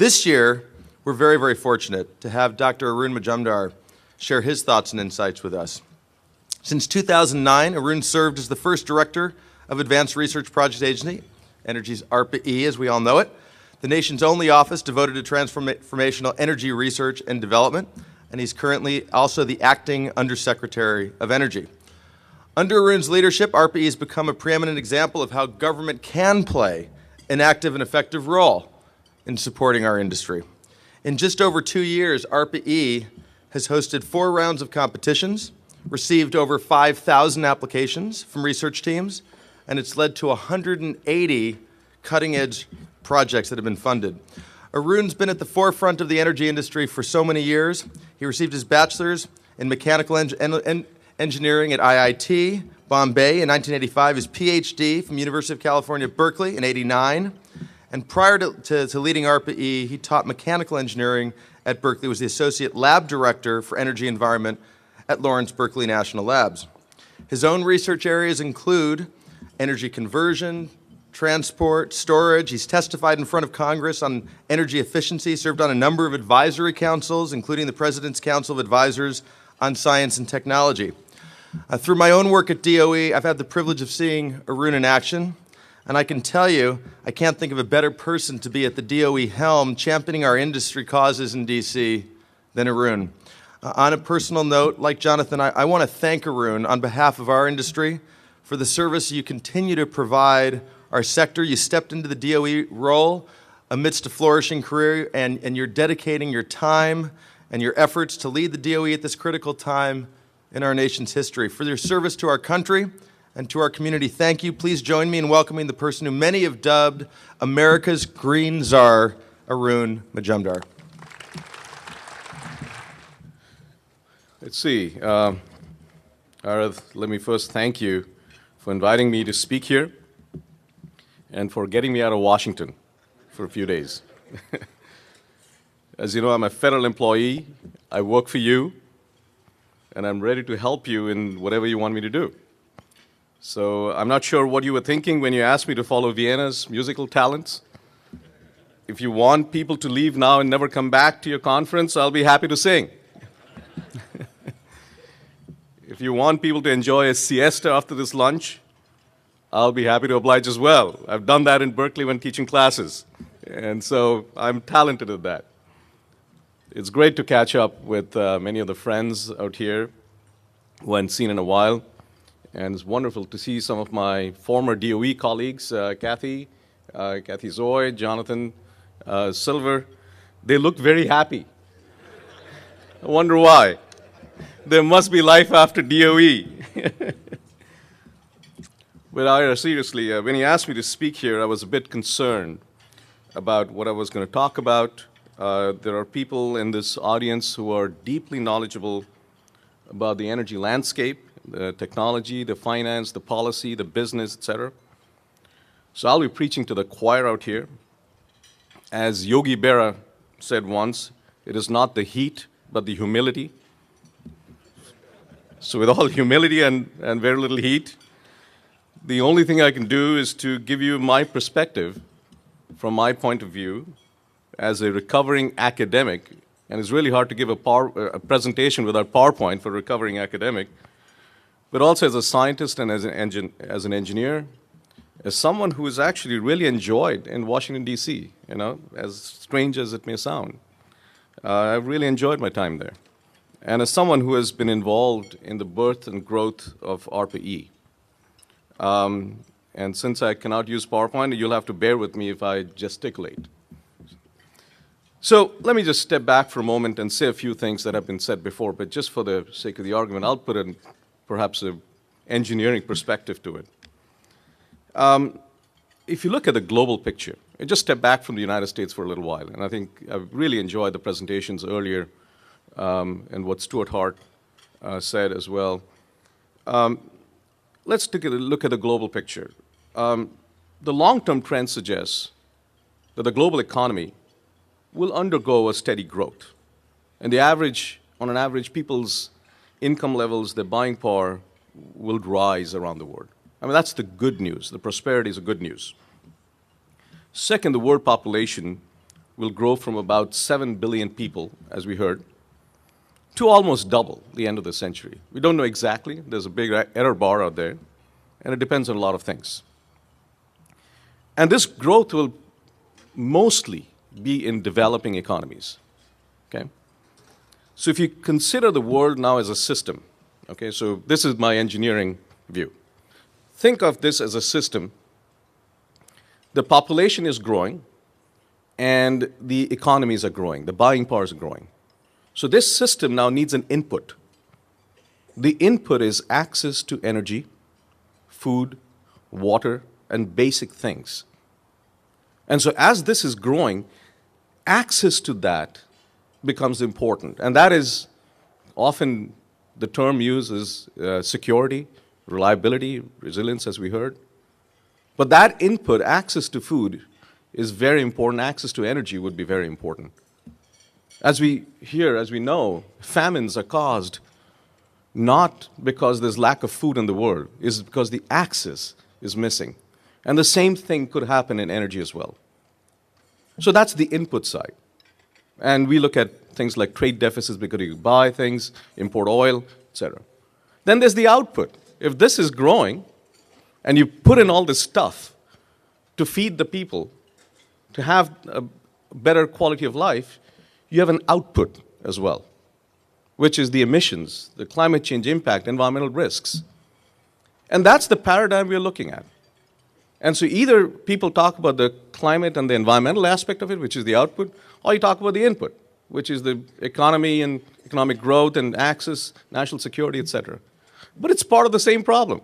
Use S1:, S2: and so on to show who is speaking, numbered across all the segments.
S1: This year, we're very, very fortunate to have Dr. Arun Majumdar share his thoughts and insights with us. Since 2009, Arun served as the first director of Advanced Research Project Agency, Energy's ARPA-E as we all know it, the nation's only office devoted to transformational energy research and development, and he's currently also the acting Undersecretary of Energy. Under Arun's leadership, ARPA-E has become a preeminent example of how government can play an active and effective role in supporting our industry. In just over 2 years, ARPA-E has hosted 4 rounds of competitions, received over 5,000 applications from research teams, and it's led to 180 cutting-edge projects that have been funded. Arun's been at the forefront of the energy industry for so many years. He received his bachelor's in mechanical engineering at IIT Bombay in 1985, his PhD from University of California, Berkeley in '89, and prior to leading ARPA-E, he taught mechanical engineering at Berkeley, was the Associate Lab Director for Energy Environment at Lawrence Berkeley National Labs. His own research areas include energy conversion, transport, storage. He's testified in front of Congress on energy efficiency, served on a number of advisory councils, including the President's Council of Advisors on Science and Technology. Through my own work at DOE, I've had the privilege of seeing Arun in action, and I can tell you, I can't think of a better person to be at the DOE helm championing our industry causes in DC than Arun. On a personal note, like Jonathan, I want to thank Arun on behalf of our industry for the service you continue to provide our sector. You stepped into the DOE role amidst a flourishing career, and you're dedicating your time and your efforts to lead the DOE at this critical time in our nation's history. For your service to our country and to our community, thank you. Please join me in welcoming the person who many have dubbed America's Green Czar, Arun Majumdar.
S2: Let's see. Arath, let me first thank you for inviting me to speak here and for getting me out of Washington for a few days. As you know, I'm a federal employee. I work for you, and I'm ready to help you in whatever you want me to do. So I'm not sure what you were thinking when you asked me to follow Vienna's musical talents. If you want people to leave now and never come back to your conference, I'll be happy to sing. If you want people to enjoy a siesta after this lunch, I'll be happy to oblige as well. I've done that in Berkeley when teaching classes, and so I'm talented at that. It's great to catch up with many of the friends out here who I haven't seen in a while, and it's wonderful to see some of my former DOE colleagues, Kathy Zoy, Jonathan Silver. They look very happy. I wonder why. There must be life after DOE. But Ira, seriously, when he asked me to speak here, I was a bit concerned about what I was going to talk about. There are people in this audience who are deeply knowledgeable about the energy landscape, the technology, the finance, the policy, the business, etc. So I'll be preaching to the choir out here. As Yogi Berra said once, it is not the heat, but the humility. So with all humility and very little heat, the only thing I can do is to give you my perspective from my point of view as a recovering academic, and it's really hard to give a presentation without PowerPoint for a recovering academic, but also as a scientist and as an engineer, as someone who has actually really enjoyed in Washington, D.C., you know, as strange as it may sound. I've really enjoyed my time there. And as someone who has been involved in the birth and growth of ARPA-E. And since I cannot use PowerPoint, you'll have to bear with me if I gesticulate. So let me just step back for a moment and say a few things that have been said before, but just for the sake of the argument, I'll put in perhaps an engineering perspective to it. If you look at the global picture, and just step back from the United States for a little while, and I think I've really enjoyed the presentations earlier and what Stuart Hart said as well. Let's take a look at the global picture. The long-term trend suggests that the global economy will undergo a steady growth. And on an average, people's income levels, their buying power will rise around the world. I mean, that's the good news. The prosperity is the good news. Second, the world population will grow from about 7 billion people, as we heard, to almost double the end of the century. We don't know exactly. There's a big error bar out there, and it depends on a lot of things. And this growth will mostly be in developing economies. Okay? So if you consider the world now as a system, okay, so this is my engineering view. Think of this as a system. The population is growing, and the economies are growing. The buying power is growing. So this system now needs an input. The input is access to energy, food, water, and basic things. And so as this is growing, access to that becomes important. And that is often the term used is security, reliability, resilience, as we heard. But that input, access to food, is very important. Access to energy would be very important. As we hear, as we know, famines are caused not because there's lack of food in the world, it's because the access is missing. And the same thing could happen in energy as well. So that's the input side. And we look at things like trade deficits because you buy things, import oil, etc. Then there's the output. If this is growing, and you put in all this stuff to feed the people, to have a better quality of life, you have an output as well, which is the emissions, the climate change impact, environmental risks. And that's the paradigm we're looking at. And so either people talk about the climate and the environmental aspect of it, which is the output, or you talk about the input, which is the economy and economic growth and access, national security, etc. But it's part of the same problem.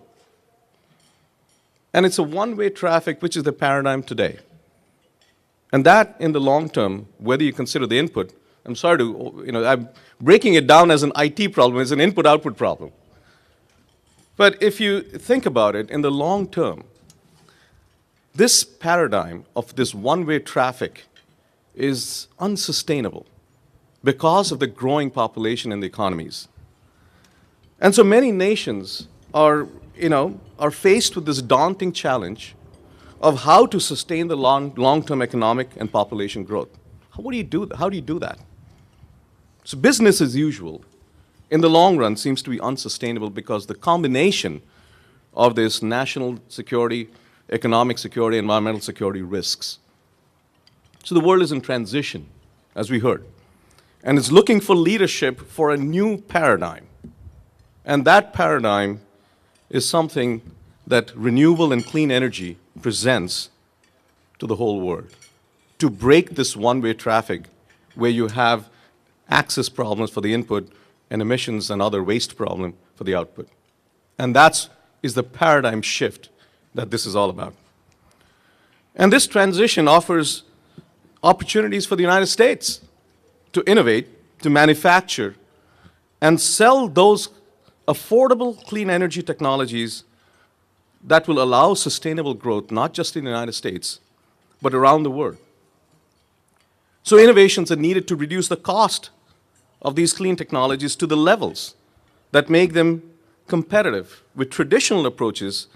S2: And it's a one-way traffic, which is the paradigm today. And that, in the long term, whether you consider the input, I'm sorry to, I'm breaking it down as an IT problem, as an input-output problem. But if you think about it, in the long term, this paradigm of this one-way traffic is unsustainable because of the growing population and the economies. And so many nations are faced with this daunting challenge of how to sustain the long-term economic and population growth. How do you do that? So business as usual, in the long run, seems to be unsustainable because the combination of this national security, economic security, environmental security risks. So the world is in transition, as we heard, and it's looking for leadership for a new paradigm. And that paradigm is something that renewable and clean energy presents to the whole world, to break this one-way traffic where you have access problems for the input and emissions and other waste problem for the output. And that is the paradigm shift that this is all about. And this transition offers opportunities for the United States to innovate, to manufacture, and sell those affordable clean energy technologies that will allow sustainable growth, not just in the United States, but around the world. So innovations are needed to reduce the cost of these clean technologies to the levels that make them competitive with traditional approaches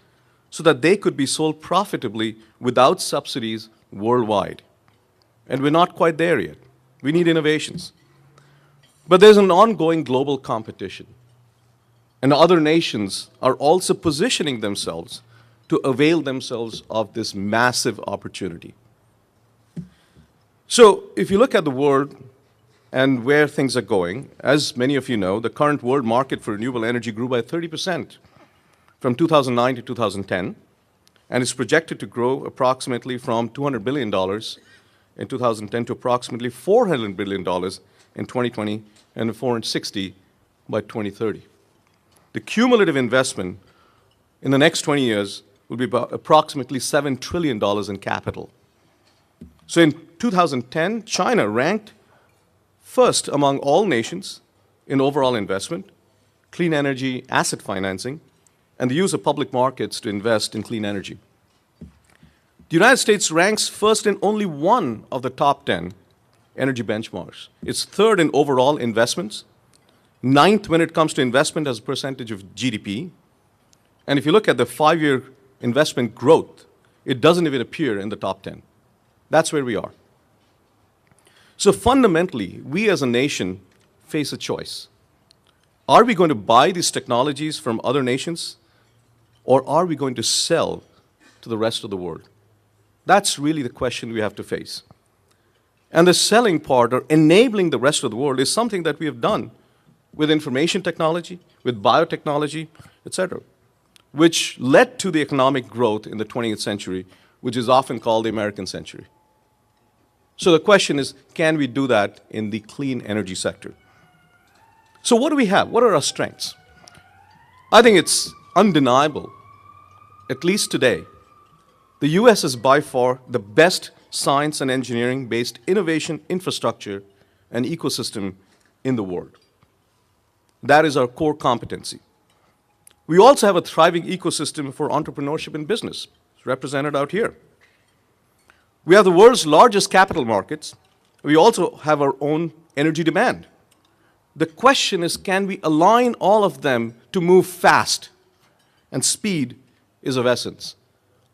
S2: so that they could be sold profitably without subsidies worldwide. And we're not quite there yet. We need innovations. But there's an ongoing global competition. And other nations are also positioning themselves to avail themselves of this massive opportunity. So if you look at the world and where things are going, as many of you know, the current world market for renewable energy grew by 30% from 2009 to 2010, and is projected to grow approximately from $200 billion in 2010 to approximately $400 billion in 2020 and $460 by 2030. The cumulative investment in the next 20 years will be about approximately $7 trillion in capital. So in 2010, China ranked first among all nations in overall investment, clean energy asset financing, and the use of public markets to invest in clean energy. The United States ranks first in only one of the top 10 energy benchmarks. It's third in overall investments, ninth when it comes to investment as a percentage of GDP. And if you look at the 5-year investment growth, it doesn't even appear in the top 10. That's where we are. So fundamentally, we as a nation face a choice. Are we going to buy these technologies from other nations, or are we going to sell to the rest of the world? That's really the question we have to face. And the selling part, or enabling the rest of the world, is something that we have done with information technology, with biotechnology, etc., which led to the economic growth in the 20th century, which is often called the American century. So the question is, can we do that in the clean energy sector? So what do we have? What are our strengths? I think it's undeniable, at least today, the US is by far the best science and engineering-based innovation infrastructure and ecosystem in the world. That is our core competency. We also have a thriving ecosystem for entrepreneurship and business. It's represented out here. We have the world's largest capital markets. We also have our own energy demand. The question is, can we align all of them to move fast? And speed is of essence.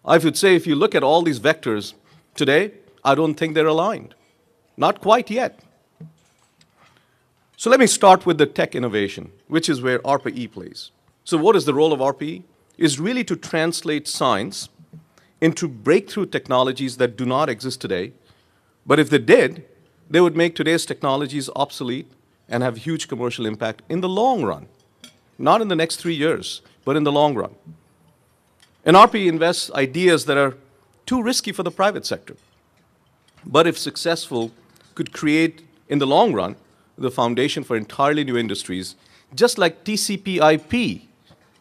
S2: I would say if you look at all these vectors today, I don't think they're aligned. Not quite yet. So let me start with the tech innovation, which is where ARPA-E plays. So what is the role of ARPA-E? Is really to translate science into breakthrough technologies that do not exist today. But if they did, they would make today's technologies obsolete and have huge commercial impact in the long run. Not in the next 3 years, but in the long run. And ARPA-E invests ideas that are too risky for the private sector, but if successful, could create, in the long run, the foundation for entirely new industries, just like TCP/IP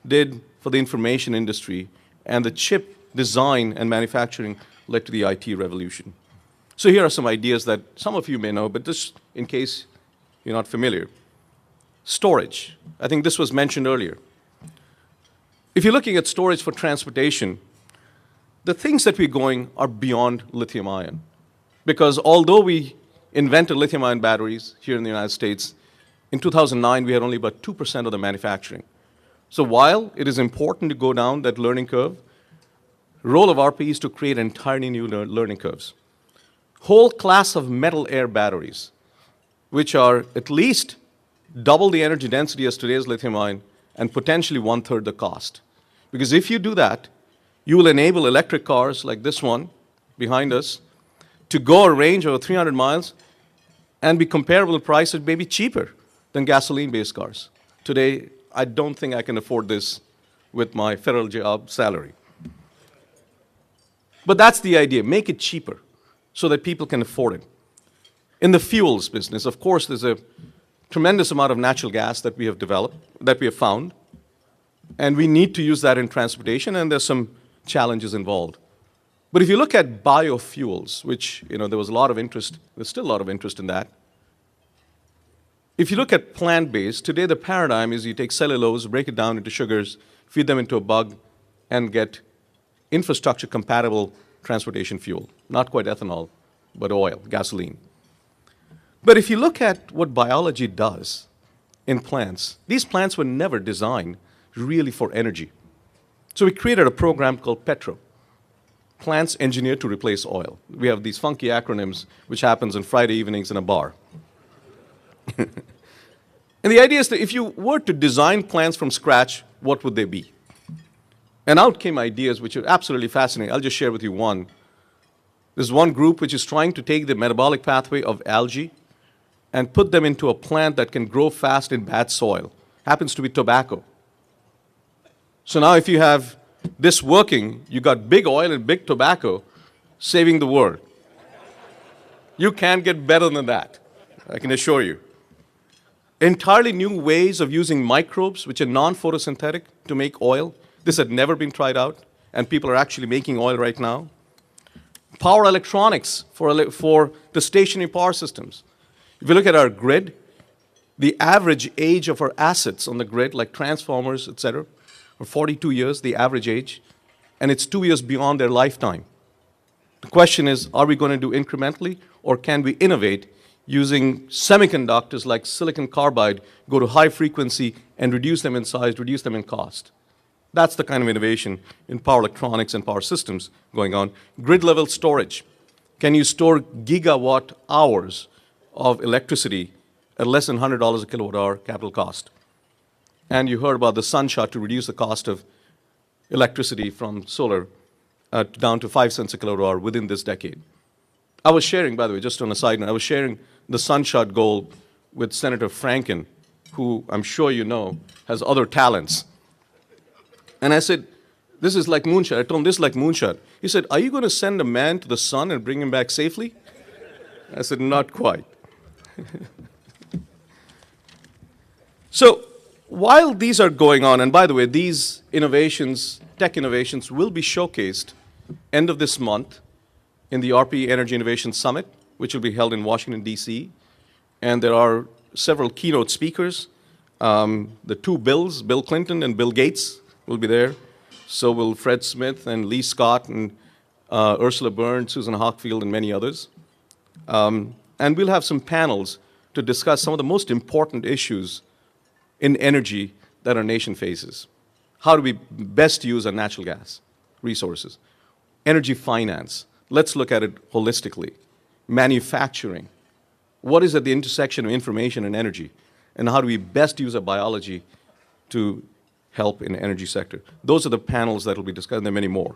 S2: did for the information industry, and the chip design and manufacturing led to the IT revolution. So here are some ideas that some of you may know, but just in case you're not familiar. Storage. I think this was mentioned earlier. If you're looking at storage for transportation, the things that we're going are beyond lithium-ion. Because although we invented lithium-ion batteries here in the United States, in 2009 we had only about 2% of the manufacturing. So while it is important to go down that learning curve, the role of ARPA-E is to create entirely new learning curves. Whole class of metal-air batteries, which are at least double the energy density as today's lithium-ion and potentially 1/3 the cost. Because if you do that, you will enable electric cars like this one behind us to go a range of 300 miles and be comparable in price and maybe cheaper than gasoline-based cars. Today, I don't think I can afford this with my federal job salary. But that's the idea, make it cheaper so that people can afford it. In the fuels business, of course, there's a tremendous amount of natural gas that we have developed, that we have found, and we need to use that in transportation, and there's some challenges involved. But if you look at biofuels, which there was a lot of interest, there's still a lot of interest in that. If you look at plant-based, today the paradigm is you take cellulose, break it down into sugars, feed them into a bug, and get infrastructure-compatible transportation fuel. Not quite ethanol, but oil, gasoline. But if you look at what biology does in plants, these plants were never designed really for energy. So we created a program called PETRO, Plants Engineered to Replace Oil. We have these funky acronyms, which happens on Friday evenings in a bar. And the idea is that if you were to design plants from scratch, what would they be? And out came ideas which are absolutely fascinating. I'll just share with you one. There's one group which is trying to take the metabolic pathway of algae and put them into a plant that can grow fast in bad soil. Happens to be tobacco. So now if you have this working, you got big oil and big tobacco saving the world. You can't get better than that, I can assure you. Entirely new ways of using microbes, which are non-photosynthetic, to make oil. This had never been tried out, and people are actually making oil right now. Power electronics for the stationary power systems. If you look at our grid, the average age of our assets on the grid, like transformers, etc., are 42 years, the average age, and it's 2 years beyond their lifetime. The question is, are we going to do incrementally, or can we innovate using semiconductors like silicon carbide, go to high frequency and reduce them in size, reduce them in cost? That's the kind of innovation in power electronics and power systems going on. Grid level storage. Can you store gigawatt hours of electricity at less than $100 a kilowatt hour capital cost. And you heard about the sunshot to reduce the cost of electricity from solar down to 5 cents a kilowatt hour within this decade. I was sharing, by the way, just on a side note, I was sharing the sunshot goal with Senator Franken, who I'm sure you know has other talents. And I said, this is like moonshot. I told him, this is like moonshot. He said, are you going to send a man to the sun and bring him back safely? I said, not quite. So while these are going on, and by the way, these innovations, tech innovations, will be showcased end of this month in the ARPA-E Energy Innovation Summit, which will be held in Washington, D.C. And there are several keynote speakers. The two Bills, Bill Clinton and Bill Gates, will be there. So will Fred Smith and Lee Scott and Ursula Burns, Susan Hockfield, and many others. And we'll have some panels to discuss some of the most important issues in energy that our nation faces. How do we best use our natural gas resources? Energy finance. Let's look at it holistically. Manufacturing. What is at the intersection of information and energy? And how do we best use our biology to help in the energy sector? Those are the panels that will be discussed, and there are many more.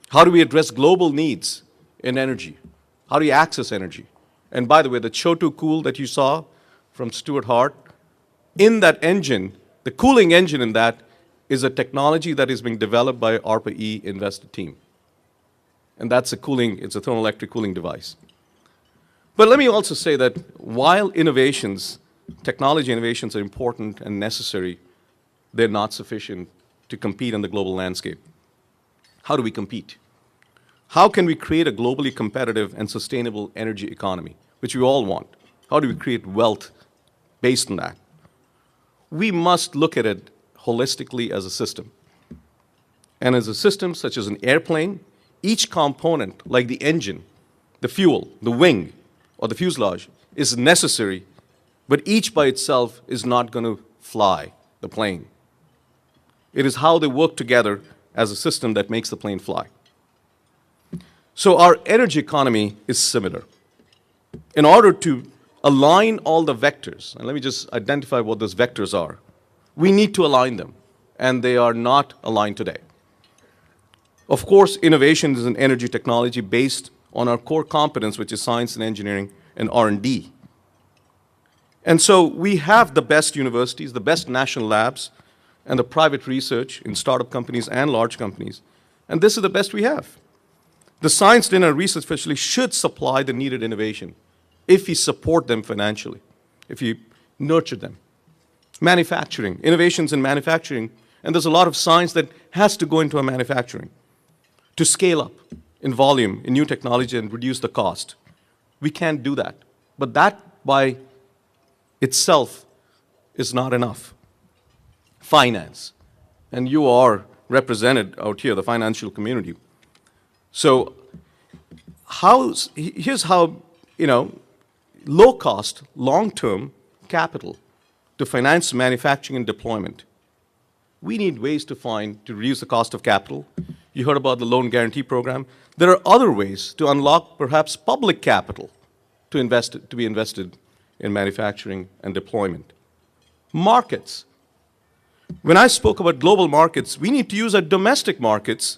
S2: How do we address global needs in energy? How do you access energy? And by the way, the Cho2 Cool that you saw from Stuart Hart, in that engine, the cooling engine in that is a technology that is being developed by ARPA-E invested team. And that's a cooling, it's a thermoelectric cooling device. But let me also say that while innovations, technology innovations are important and necessary, they're not sufficient to compete in the global landscape. How do we compete? How can we create a globally competitive and sustainable energy economy, which we all want? How do we create wealth based on that? We must look at it holistically as a system. And as a system, such as an airplane, each component, like the engine, the fuel, the wing, or the fuselage, is necessary, but each by itself is not going to fly the plane. It is how they work together as a system that makes the plane fly. So our energy economy is similar. In order to align all the vectors, and let me just identify what those vectors are, we need to align them, and they are not aligned today. Of course, innovation is an energy technology based on our core competence, which is science and engineering and R&D. And so we have the best universities, the best national labs, and the private research in startup companies and large companies. And this is the best we have. The science and our research facility should supply the needed innovation if we support them financially, if we nurture them. Manufacturing, innovations in manufacturing, and there's a lot of science that has to go into our manufacturing to scale up in volume, in new technology, and reduce the cost. We can't do that. But that by itself is not enough. Finance, and you are represented out here, the financial community. So here's how, low cost, long-term capital to finance manufacturing and deployment. We need ways to reduce the cost of capital. You heard about the loan guarantee program. There are other ways to unlock perhaps public capital to be invested in manufacturing and deployment. Markets. When I spoke about global markets, we need to use our domestic markets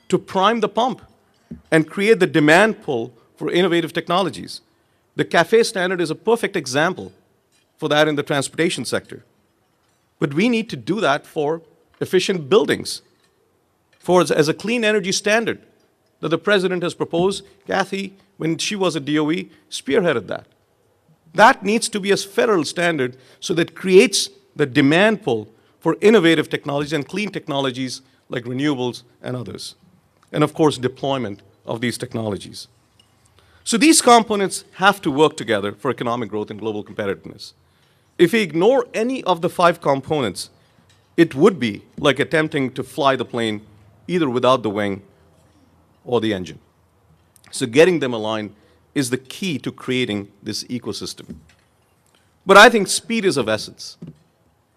S2: to prime the pump and create the demand pull for innovative technologies. The CAFE standard is a perfect example for that in the transportation sector. But we need to do that for efficient buildings, as a clean energy standard that the president has proposed. Kathy, when she was at DOE, spearheaded that. That needs to be a federal standard so that creates the demand pull for innovative technologies and clean technologies like renewables and others. And of course, deployment of these technologies. So these components have to work together for economic growth and global competitiveness. If we ignore any of the 5 components, it would be like attempting to fly the plane either without the wing or the engine. So getting them aligned is the key to creating this ecosystem. But I think speed is of essence.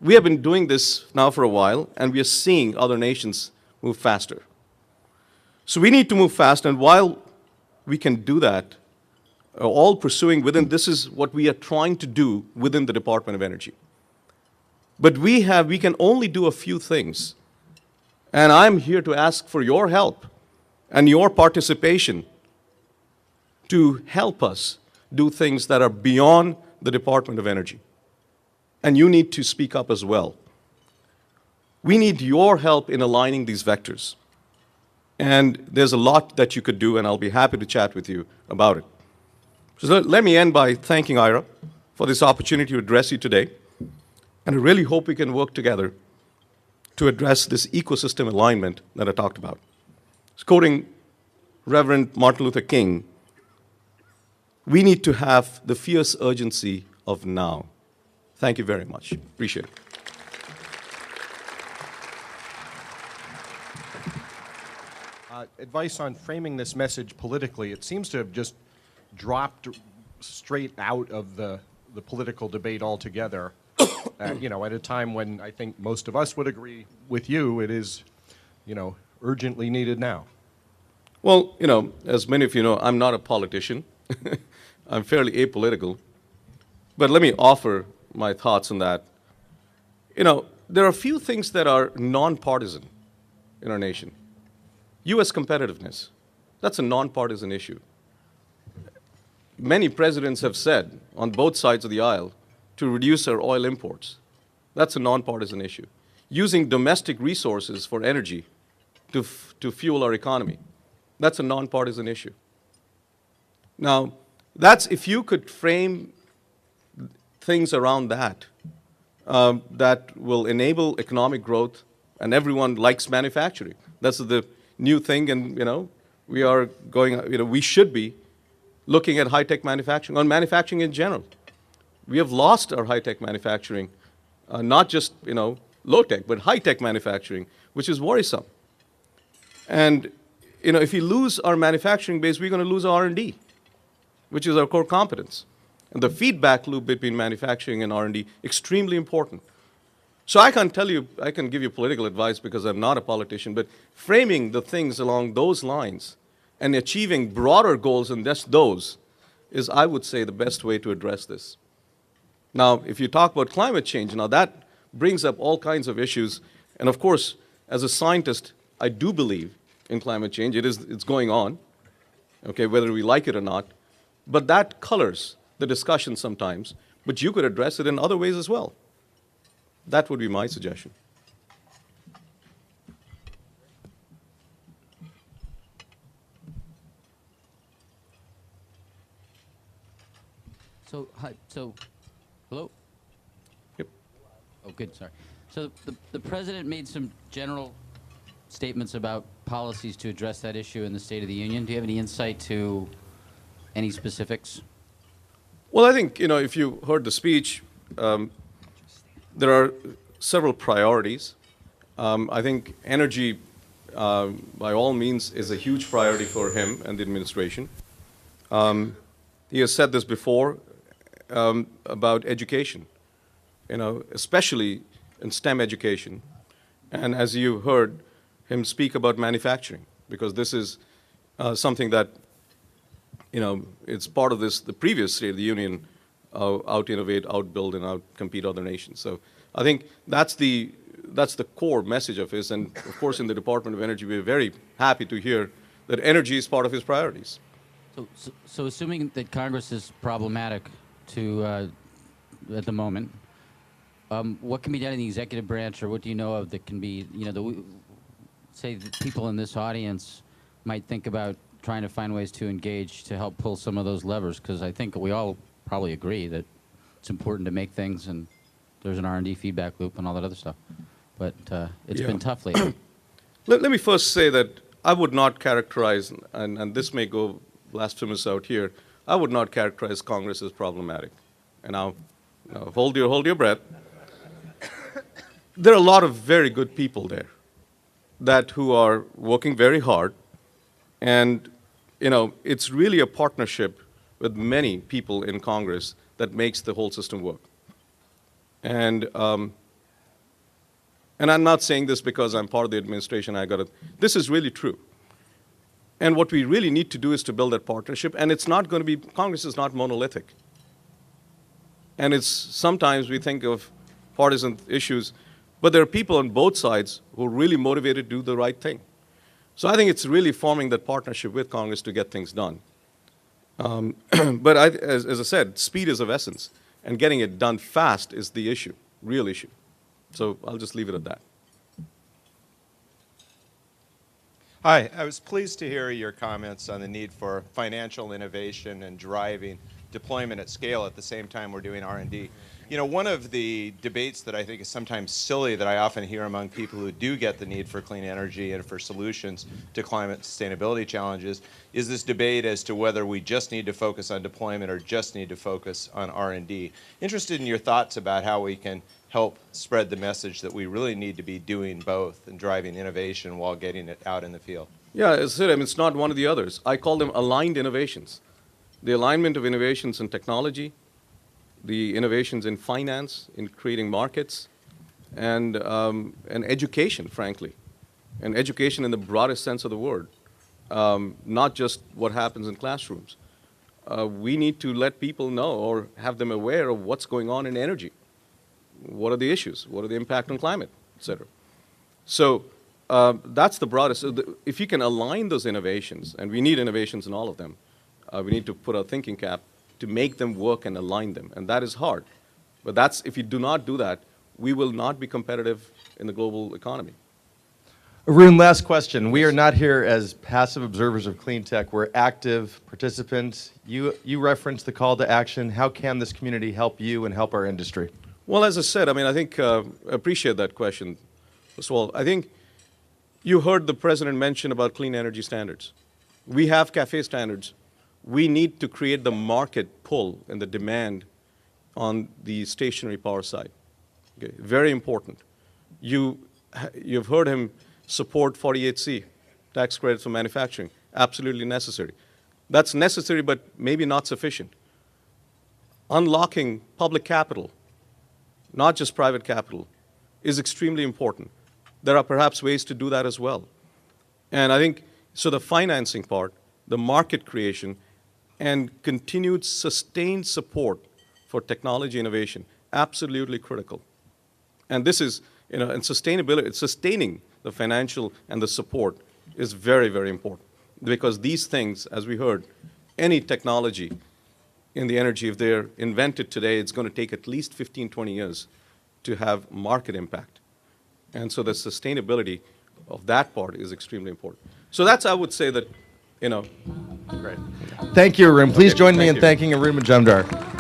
S2: We have been doing this now for a while, and we are seeing other nations move faster. So we need to move fast, and while we can do that, all pursuing within, this is what we are trying to do within the Department of Energy. But we can only do a few things. And I'm here to ask for your help and your participation to help us do things that are beyond the Department of Energy. And you need to speak up as well. We need your help in aligning these vectors. And there's a lot that you could do, and I'll be happy to chat with you about it. So let me end by thanking Ira for this opportunity to address you today. And I really hope we can work together to address this ecosystem alignment that I talked about. Quoting Reverend Martin Luther King, we need to have the fierce urgency of now. Thank you very much. Appreciate it.
S3: Advice on framing this message politically. It seems to have just dropped straight out of the political debate altogether. You know, at a time when I think most of us would agree with you, it is, you know, urgently needed now.
S2: Well, you know, as many of you know, I'm not a politician. I'm fairly apolitical. But let me offer my thoughts on that. You know, there are a few things that are nonpartisan in our nation. U.S. competitiveness, that's a nonpartisan issue. Many presidents have said on both sides of the aisle to reduce our oil imports. That's a nonpartisan issue. Using domestic resources for energy to fuel our economy, that's a nonpartisan issue. Now, that's if you could frame things around that, that will enable economic growth, and everyone likes manufacturing. That's the new thing, and you know, we are going, you know, we should be looking at high-tech manufacturing, on manufacturing in general. We have lost our high-tech manufacturing, not just, you know, low-tech, but high-tech manufacturing, which is worrisome. And, you know, if we lose our manufacturing base, we're going to lose our R&D, which is our core competence. And the feedback loop between manufacturing and R&D, extremely important. So I can't tell you, I can give you political advice because I'm not a politician, but framing the things along those lines and achieving broader goals than just those is, I would say, the best way to address this. Now, if you talk about climate change, now that brings up all kinds of issues. And of course, as a scientist, I do believe in climate change. It's going on, okay, whether we like it or not. But that colors the discussion sometimes. But you could address it in other ways as well. That would be my suggestion.
S4: So, hi, hello?
S2: Yep.
S4: Oh, good, sorry. So the president made some general statements about policies to address that issue in the State of the Union. Do you have any insight to any specifics?
S2: Well, I think, you know, if you heard the speech, there are several priorities. I think energy, by all means, is a huge priority for him and the administration. He has said this before about education, you know, especially in STEM education. And as you heard him speak about manufacturing, because this is something that, you know, it's part of the previous State of the Union, out-innovate, out-build, and out-compete other nations. So I think that's the core message of his. And of course, in the Department of Energy, we're very happy to hear that energy is part of his priorities.
S4: So assuming that Congress is problematic at the moment, what can be done in the executive branch, or what do you know of that can be, you know, say that people in this audience might think about trying to find ways to engage to help pull some of those levers? Because I think we all probably agree that it's important to make things, and there's an R&D feedback loop and all that other stuff. But it's been tough lately.
S2: Let me first say that I would not characterize, and this may go blasphemous out here, I would not characterize Congress as problematic. And now hold your breath. There are a lot of very good people there who are working very hard. And, you know, it's really a partnership with many people in Congress that makes the whole system work. And I'm not saying this because I'm part of the administration. This is really true. And what we really need to do is to build that partnership. And it's not going to be, Congress is not monolithic. And it's, sometimes we think of partisan issues, but there are people on both sides who are really motivated to do the right thing. So I think it's really forming that partnership with Congress to get things done. But as I said, speed is of essence. And getting it done fast is the issue, real issue. So I'll just leave it at that.
S5: Hi, I was pleased to hear your comments on the need for financial innovation and driving deployment at scale at the same time we're doing R&D. You know, one of the debates that I think is sometimes silly that I often hear among people who do get the need for clean energy and for solutions to climate sustainability challenges is this debate as to whether we just need to focus on deployment or just need to focus on R&D. Interested in your thoughts about how we can help spread the message that we really need to be doing both and driving innovation while getting it out in the field.
S2: Yeah, as I said, I mean, it's not one or the others. I call them aligned innovations. The alignment of innovations in technology, the innovations in finance, in creating markets, and education, frankly. And education in the broadest sense of the word, not just what happens in classrooms. We need to let people know or have them aware of what's going on in energy. What are the issues? What are the impact on climate, et cetera? So that's the broadest. If you can align those innovations, and we need innovations in all of them, we need to put our thinking cap to make them work and align them. And that is hard. But that's, if you do not do that, we will not be competitive in the global economy.
S1: Arun, last question. We are not here as passive observers of clean tech. We're active participants. You referenced the call to action. How can this community help you and help our industry?
S2: Well, as I said, I mean, I think I appreciate that question. First of all, I think you heard the president mention about clean energy standards. We have CAFE standards. We need to create the market pull and the demand on the stationary power side. Okay, very important. You've heard him support 48C, tax credits for manufacturing. Absolutely necessary. That's necessary, but maybe not sufficient. Unlocking public capital, not just private capital, is extremely important. There are perhaps ways to do that as well. And I think, so the financing part, the market creation, and continued sustained support for technology innovation, absolutely critical. And this is, you know, and sustainability, sustaining the financial and the support is very, very important. Because these things, as we heard, any technology in the energy, if they're invented today, it's going to take at least 15, 20 years to have market impact. And so the sustainability of that part is extremely important. So that's, I would say that, you know.
S1: Great. Thank you, Arun. Please join me in
S2: you.
S1: thanking Arun Majumdar.